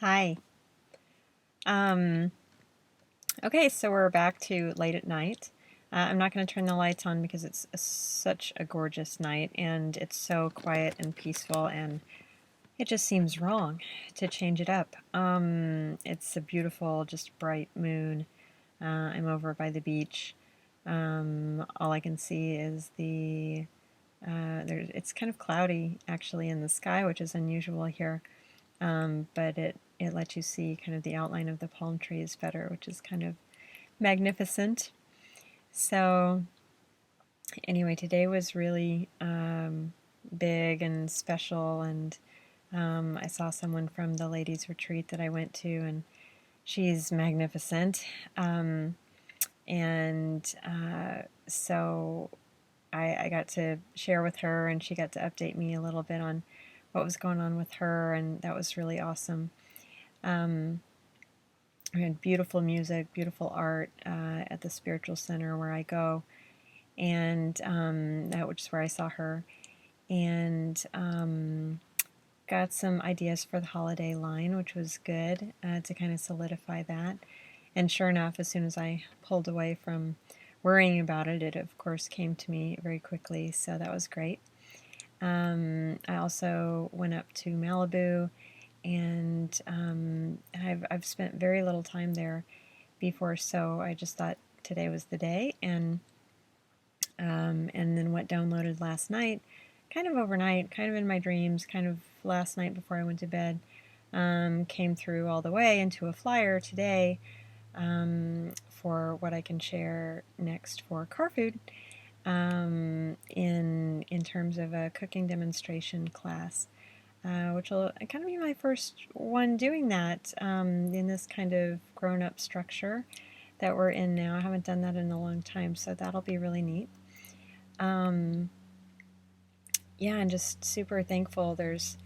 Hi. Um, okay, so we're back to late at night. I'm not going to turn the lights on because it's such a gorgeous night and it's so quiet and peaceful, and it just seems wrong to change it up. It's a beautiful, just bright moon. I'm over by the beach. All I can see is it's kind of cloudy actually in the sky, which is unusual here. But it lets you see kind of the outline of the palm trees better, which is kind of magnificent. So anyway, today was really big and special, and I saw someone from the ladies' retreat that I went to, and she's magnificent. Um, and so I got to share with her, and she got to update me a little bit on what was going on with her, and that was really awesome. Um, We had beautiful music, beautiful art at the spiritual center where I go, and that which is where I saw her, and got some ideas for the holiday line, which was good to kind of solidify that. And sure enough, as soon as I pulled away from worrying about it, it of course came to me very quickly, so that was great. I also went up to Malibu, and I've spent very little time there before, so I just thought today was the day, and then what downloaded last night, kind of overnight, kind of in my dreams, kind of last night before I went to bed, came through all the way into a flyer today for what I can share next for car food, in terms of a cooking demonstration class. Which will kind of be my first one doing that in this kind of grown-up structure that we're in now. I haven't done that in a long time, so that'll be really neat. Um, yeah, and just super thankful. There's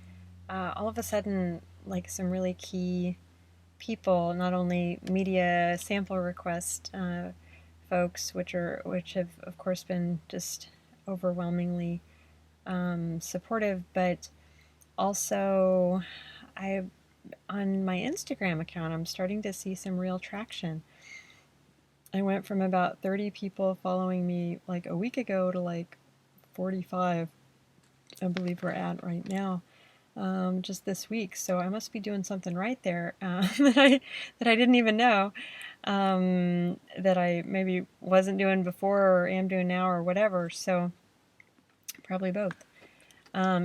all of a sudden like some really key people, not only media sample request folks, which have of course been just overwhelmingly supportive, but also I on my Instagram account, I'm starting to see some real traction. I went from about 30 people following me like a week ago to like 45, I believe we're at right now, just this week. So I must be doing something right there that I didn't even know, that I maybe wasn't doing before or am doing now or whatever. So probably both.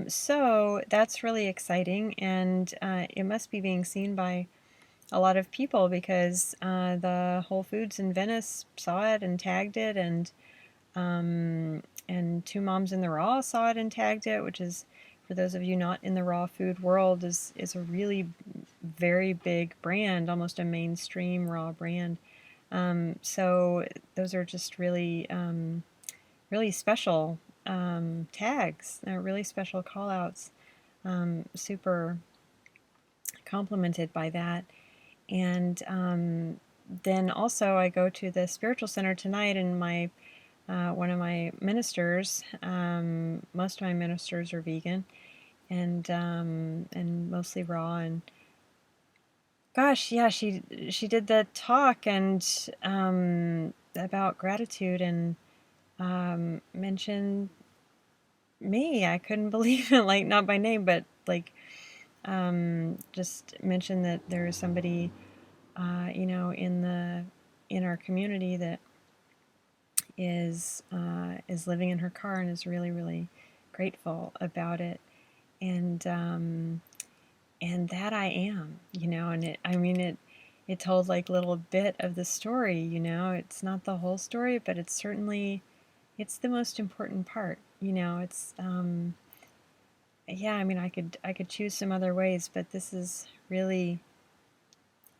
So that's really exciting, and it must be being seen by a lot of people because the Whole Foods in Venice saw it and tagged it, and Two Moms in the Raw saw it and tagged it, which is, for those of you not in the raw food world, is a really very big brand, almost a mainstream raw brand. So those are just really really special tags. They're really special call outs. Super complimented by that. And then also I go to the spiritual center tonight, and my one of my ministers, most of my ministers are vegan, and mostly raw. And gosh, yeah, she did the talk and about gratitude, and mentioned me. I couldn't believe it, like not by name, but like just mentioned that there is somebody in our community that is living in her car and is really really grateful about it, and and that I am, and it told like little bit of the story. It's not the whole story, but it's the most important part. It's yeah, I could choose some other ways, but this is really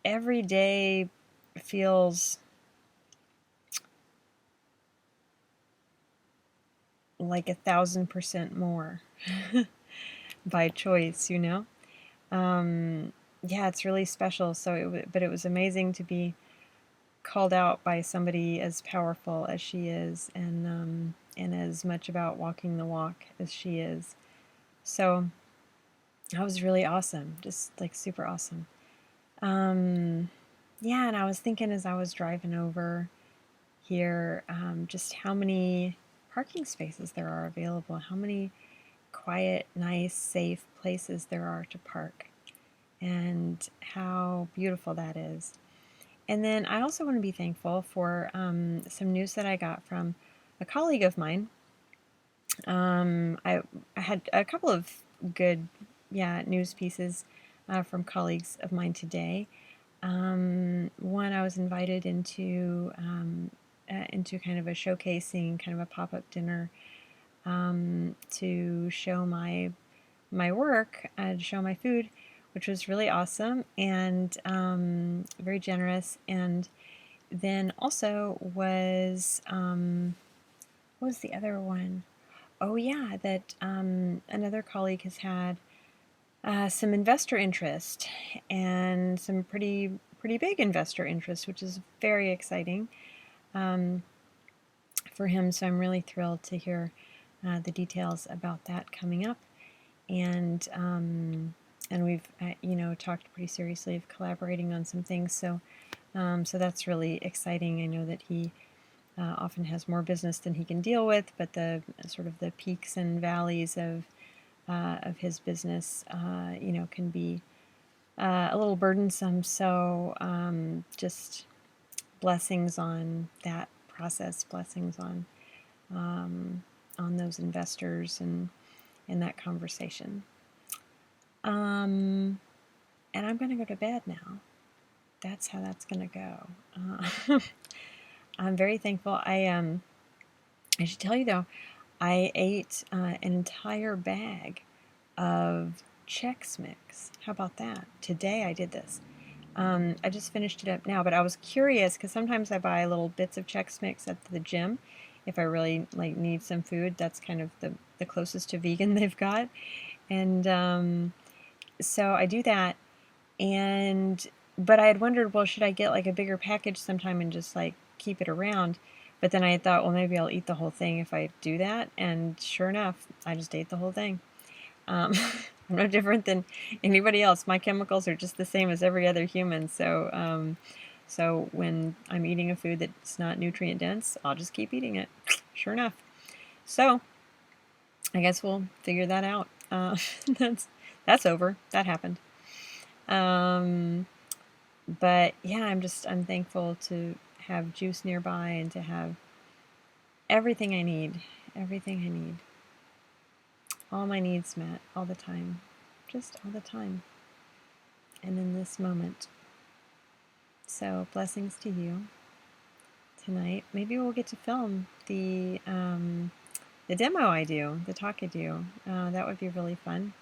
every day feels like 1,000% more by choice. Yeah, it's really special. But it was amazing to be called out by somebody as powerful as she is, and as much about walking the walk as she is. So that was really awesome, just like super awesome. Yeah, and I was thinking as I was driving over here, just how many parking spaces there are available, how many quiet, nice, safe places there are to park, and how beautiful that is. And then I also want to be thankful for some news that I got from a colleague of mine. I had a couple of good, yeah, news pieces from colleagues of mine today. One, I was invited into kind of a showcasing, kind of a pop-up dinner to show my work, to show my food, which was really awesome and very generous. And then also what was the other one? Oh yeah, that another colleague has had some investor interest and some pretty big investor interest, which is very exciting um, for him. So I'm really thrilled to hear the details about that coming up, and we've talked pretty seriously of collaborating on some things. So that's really exciting. I know that he often has more business than he can deal with, but the sort of the peaks and valleys of his business, can be a little burdensome. So just blessings on that process, blessings on those investors and that conversation. And I'm going to go to bed now. That's how that's going to go. I'm very thankful. I should tell you though, I ate an entire bag of Chex Mix. How about that? Today I did this. I just finished it up now, but I was curious because sometimes I buy little bits of Chex Mix at the gym if I really like need some food. That's kind of the closest to vegan they've got, and so I do that. And but I had wondered, well, should I get like a bigger package sometime and just like keep it around? But then I thought, well, maybe I'll eat the whole thing if I do that. And sure enough, I just ate the whole thing. Um, I'm no different than anybody else. My chemicals are just the same as every other human. So when I'm eating a food that's not nutrient dense, I'll just keep eating it. Sure enough. So I guess we'll figure that out. That's over. That happened. Um, but yeah, I'm thankful to have juice nearby and to have everything I need. Everything I need. All my needs met all the time. Just all the time. And in this moment. So blessings to you tonight. Maybe we'll get to film the demo I do, the talk I do. That would be really fun.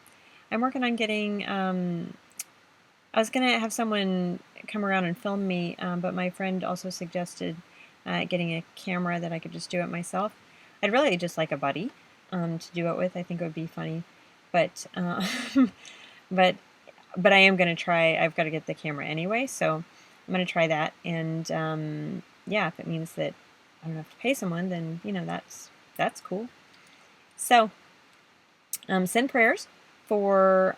I'm working on getting. I was gonna have someone come around and film me, but my friend also suggested getting a camera that I could just do it myself. I'd really just like a buddy to do it with. I think it would be funny, but but but I am gonna try. I've got to get the camera anyway, so I'm gonna try that. And yeah, if it means that I don't have to pay someone, then that's cool. So send prayers for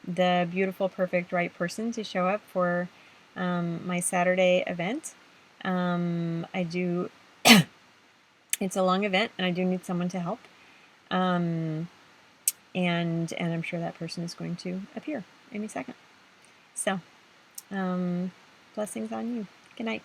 the beautiful, perfect, right person to show up for my Saturday event. I do. It's a long event, and I do need someone to help. Um, and I'm sure that person is going to appear any second. So, blessings on you. Good night.